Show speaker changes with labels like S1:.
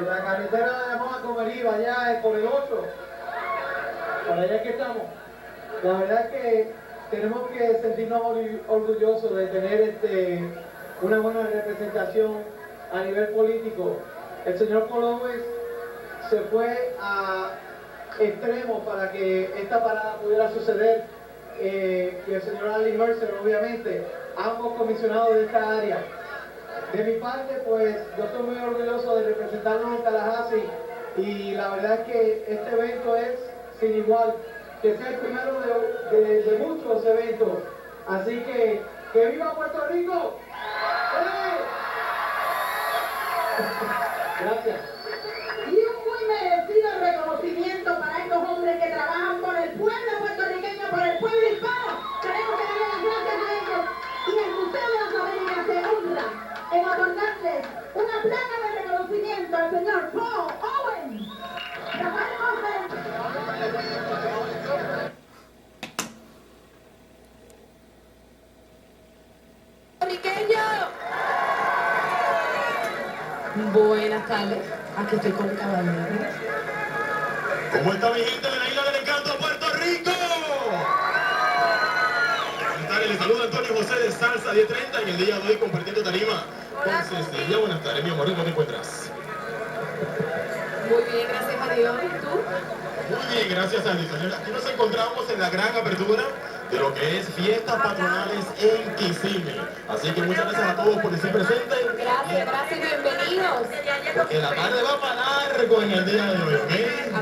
S1: la carretera llamada Comerío, allá es por el 8. Por allá que estamos. La verdad es que tenemos que sentirnos orgullosos de tener una buena representación a nivel político. El señor Paul Owens se fue a extremos para que esta parada pudiera suceder, y el señor Ali Mercer, obviamente, ambos comisionados de esta área. De mi parte, pues yo estoy muy orgulloso de representarnos en Tallahassee, y la verdad es que este evento es sin igual, que sea el primero de muchos eventos. Así que ¡viva Puerto Rico! ¡Eh! Gracias.
S2: Y un muy merecido reconocimiento para estos hombres que trabajan por el pueblo puertorriqueño, por el pueblo hispano. Queremos que darle las gracias a ellos. Y el Museo de las Américas se honra en otorgarles una placa de reconocimiento al señor Paul Owens. Rafael Montes.
S3: Buenas tardes, aquí estoy con el caballero.
S4: ¿Cómo está mi gente de la Isla del Encanto, Puerto Rico? Buenas tardes, les saluda Antonio José de Salsa 1030 en el día de hoy compartiendo tarima con Cecilia. Buenas tardes, mi amor, ¿cómo te encuentras?
S3: Muy bien, gracias a Dios. ¿Y tú?
S4: Muy bien, gracias a Dios. Aquí nos encontramos en la gran apertura de lo que es fiestas patronales en Kissimmee. Así que muchas gracias a todos por estar presentes.
S3: Gracias, bienvenidos.
S4: Porque la tarde va para largo en el día de hoy, ¿ok?